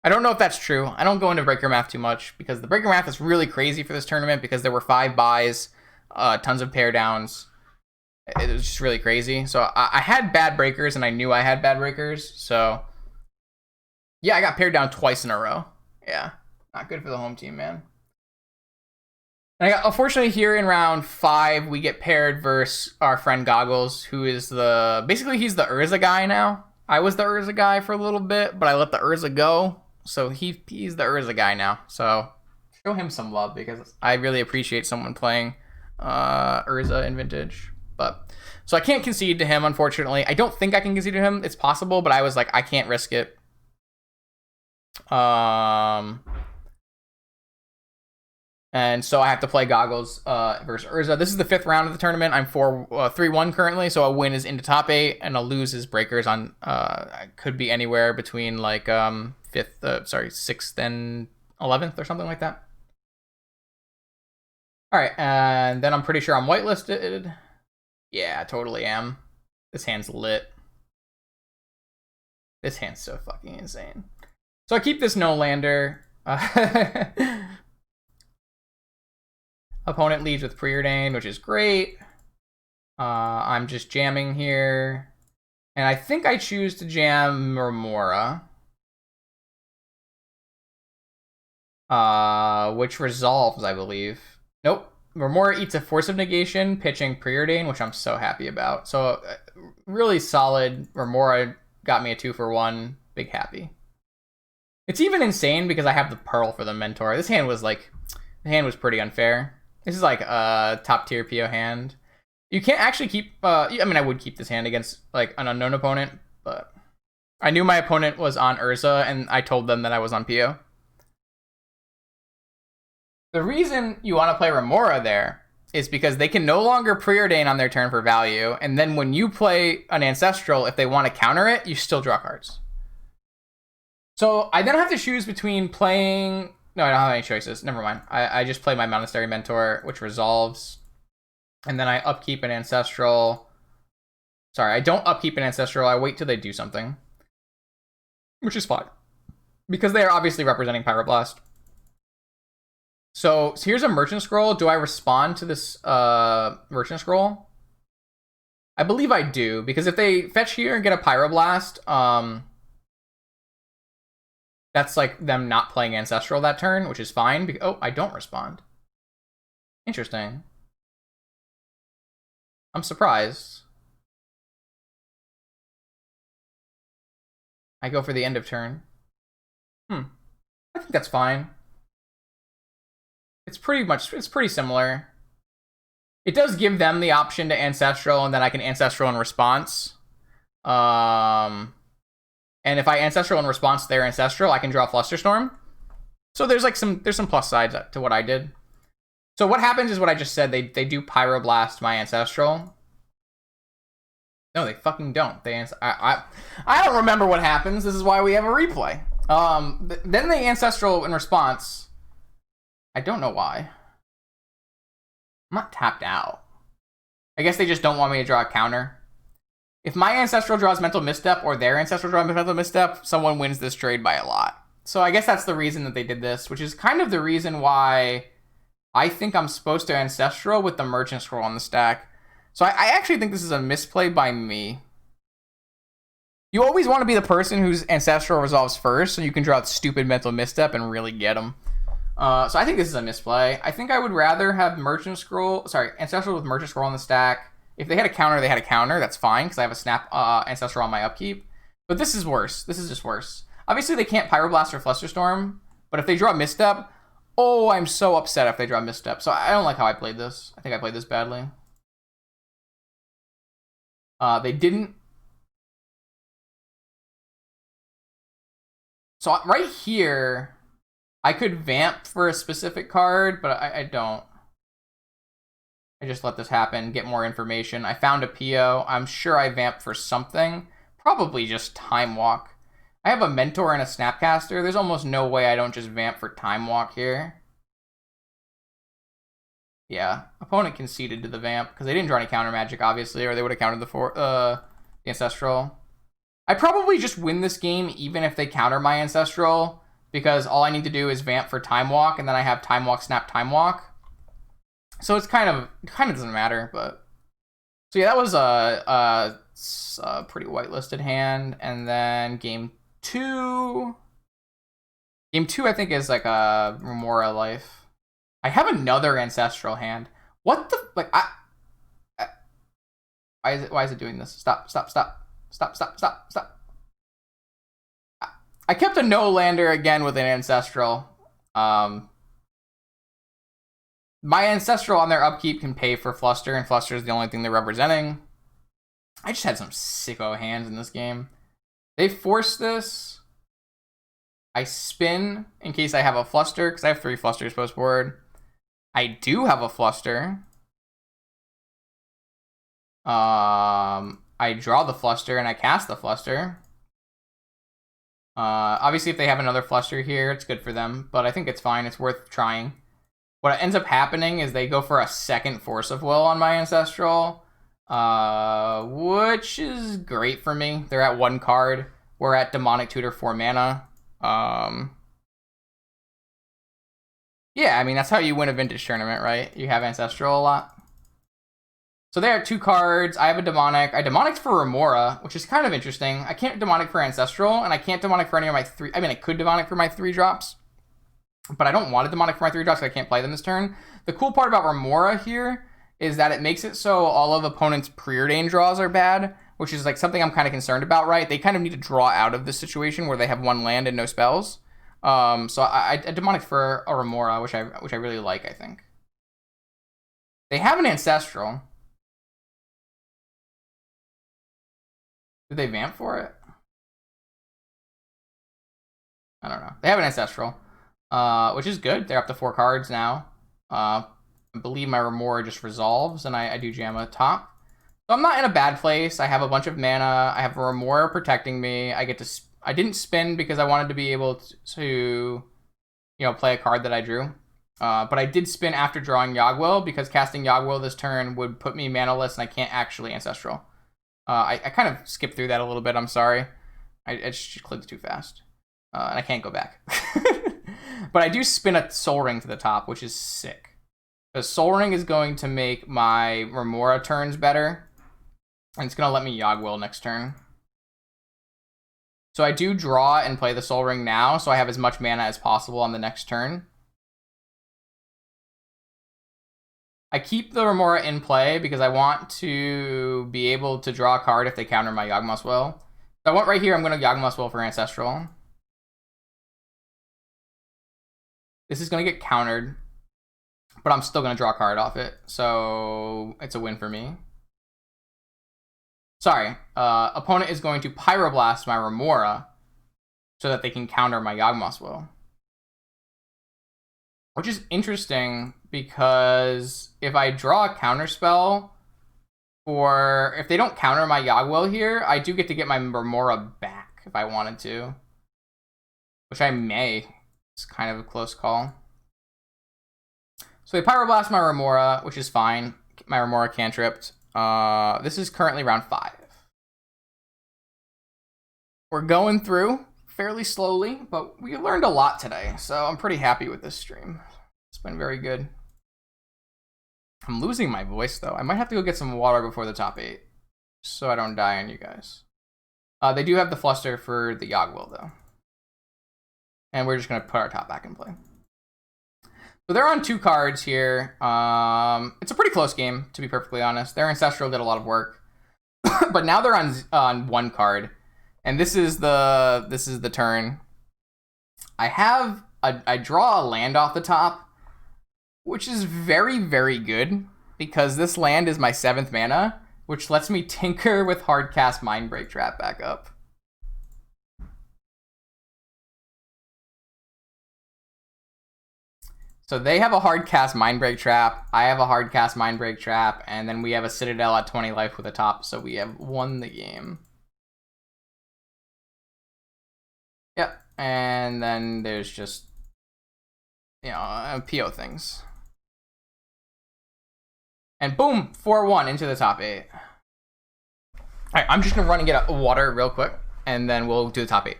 I don't know if that's true. I don't go into breaker math too much because the breaker math is really crazy for this tournament because there were 5 buys, tons of pair downs. It was just really crazy. So I had bad breakers and I knew I had bad breakers. So yeah, I got paired down twice in a row. Yeah, not good for the home team, man. And unfortunately, here in round 5, we get paired versus our friend Goggles, who is basically he's the Urza guy now. I was the Urza guy for a little bit, but I let the Urza go. So he's the Urza guy now. So show him some love because I really appreciate someone playing Urza in Vintage. But so I can't concede to him, unfortunately. I don't think I can concede to him. It's possible, but I was like, I can't risk it. And so I have to play Goggles versus Urza. This is the 5th round of the tournament. I'm 3-1 currently, so a win is into top 8, and a lose is breakers on could be anywhere between like 6th and 11th or something like that. All right, and then I'm pretty sure I'm whitelisted. Yeah, I totally am. This hand's lit. This hand's so fucking insane. So I keep this no lander. Opponent leads with preordained, which is great. I'm just jamming here. And I think I choose to jam Remora. Which resolves, I believe. Nope. Remora eats a Force of Negation, pitching preordained, which I'm so happy about. So really solid. Remora got me a 2-for-1. Big happy. It's even insane because I have the Pearl for the Mentor. This hand was like, the hand was pretty unfair. This is like a top tier PO hand. You can't actually keep, I mean, I would keep this hand against like an unknown opponent, but I knew my opponent was on Urza and I told them that I was on PO. The reason you want to play Remora there is because they can no longer preordain on their turn for value, and then when you play an Ancestral, if they want to counter it, you still draw cards. So I then have to choose between playing... No, I don't have any choices. Never mind. I just play my Monastery Mentor, which resolves. And then I upkeep an Ancestral. Sorry, I don't upkeep an Ancestral. I wait till they do something. Which is fine. Because they are obviously representing Pyroblast. So here's a Merchant Scroll. Do I respond to this Merchant Scroll? I believe I do. Because if they fetch here and get a Pyroblast... that's like them not playing Ancestral that turn, which is fine. Oh, I don't respond. Interesting. I'm surprised. I go for the end of turn. I think that's fine. It's pretty similar. It does give them the option to Ancestral, and then I can Ancestral in response. And if I Ancestral in response to their Ancestral, I can draw Flusterstorm. So there's some plus sides to what I did. So what happens is what I just said. They do Pyroblast my Ancestral. No, they fucking don't. I don't remember what happens. This is why we have a replay. Then they Ancestral in response. I don't know why. I'm not tapped out. I guess they just don't want me to draw a counter. If my Ancestral draws Mental Misstep or their Ancestral draws Mental Misstep, someone wins this trade by a lot. So I guess that's the reason that they did this, which is kind of the reason why I think I'm supposed to Ancestral with the Merchant Scroll on the stack. So I actually think this is a misplay by me. You always want to be the person whose Ancestral resolves first, so you can draw a stupid Mental Misstep and really get them. So I think this is a misplay. I think I would rather have Ancestral with Merchant Scroll on the stack. If they had a counter, they had a counter. That's fine, because I have a Snap Ancestral on my upkeep. But this is worse. This is just worse. Obviously, they can't Pyroblast or Flusterstorm, but if they draw Misstep, oh, I'm so upset if they draw Misstep. So I don't like how I played this. I think I played this badly. They didn't. So right here, I could Vamp for a specific card, but I don't. I just let this happen, get more information. I found a PO. I'm sure I Vamp for something. Probably just Time Walk. I have a Mentor and a Snapcaster. There's almost no way I don't just Vamp for Time Walk here. Yeah, opponent conceded to the Vamp, because they didn't draw any counter magic, obviously, or they would have countered the Ancestral. I probably just win this game even if they counter my Ancestral, because all I need to do is vamp for Time Walk, and then I have Time Walk, Snap, Time Walk. So it kind of doesn't matter, but so yeah, that was a pretty whitelisted hand. And then game two, I think is like a Remora Life. I have another Ancestral hand. What the like? Why is it doing this? Stop. I kept a no lander again with an Ancestral. My Ancestral on their upkeep can pay for Fluster, and Fluster is the only thing they're representing. I just had some sicko hands in this game. They force this. I spin in case I have a Fluster, because I have 3 Flusters post board. I do have a Fluster. I draw the Fluster and I cast the Fluster. Obviously, if they have another Fluster here, it's good for them, but I think it's fine. It's worth trying. What ends up happening is they go for a second Force of Will on my Ancestral, which is great for me. They're at 1 card. We're at Demonic Tutor 4 mana. Yeah, I mean, that's how you win a Vintage tournament, right? You have Ancestral a lot. So they are 2 cards. I have a Demonic. I Demonic for Remora, which is kind of interesting. I can't Demonic for Ancestral, and I can't Demonic for any of my 3... I mean, I could Demonic for my 3 drops, but I don't want to Demonic for my 3 drops because I can't play them this turn. The cool part about Remora here is that it makes it so all of opponents' preordained draws are bad, which is like something I'm kind of concerned about, right? They kind of need to draw out of this situation where they have 1 land and no spells. So I Demonic for a Remora, which I really like, I think. They have an Ancestral. Did they vamp for it? I don't know. They have an Ancestral, which is good. They're up to 4 cards now. I believe my Remora just resolves, and I do jam a top. So I'm not in a bad place. I have a bunch of mana. I have a Remora protecting me. I get to... I didn't spin because I wanted to be able to, you know, play a card that I drew. But I did spin after drawing Yogwill, because casting Yogwill this turn would put me manaless, and I can't actually Ancestral. I kind of skipped through that a little bit. I'm sorry. I just clicked too fast. And I can't go back. But I do spin a Soul Ring to the top, which is sick. Because Soul Ring is going to make my Remora turns better. And it's going to let me Yogwill next turn. So I do draw and play the Soul Ring now, so I have as much mana as possible on the next turn. I keep the Remora in play because I want to be able to draw a card if they counter my Yawgmoth's Will. So I want right here, I'm going to Yawgmoth's Will for Ancestral. This is going to get countered, but I'm still going to draw a card off it. So it's a win for me. Sorry, opponent is going to Pyroblast my Remora so that they can counter my Yawgmoth's Will. Which is interesting because if I draw a counterspell, or if they don't counter my Yogwill here, I do get to get my Remora back if I wanted to. Which I may. It's kind of a close call. So they Pyroblast my Remora, which is fine. My Remora cantripped. This is currently round 5. We're going through fairly slowly, but we learned a lot today, so I'm pretty happy with this stream. It's been very good. I'm losing my voice, though. I might have to go get some water before the top 8, so I don't die on you guys. They do have the Fluster for the Yogwill, though. And we're just going to put our top back in play. So they're on 2 cards here. It's a pretty close game, to be perfectly honest. Their Ancestral did a lot of work. But now they're on 1 card. And this is the turn. I draw a land off the top, which is very, very good, because this land is my 7th mana, which lets me tinker with Hardcast Mindbreak Trap back up. So they have a Hardcast Mindbreak Trap, I have a Hardcast Mindbreak Trap, and then we have a Citadel at 20 life with a top, so we have won the game. Yep, and then there's just, you know, PO things. And boom, 4-1 into the top 8. All right, I'm just gonna run and get a water real quick, and then we'll do the top 8.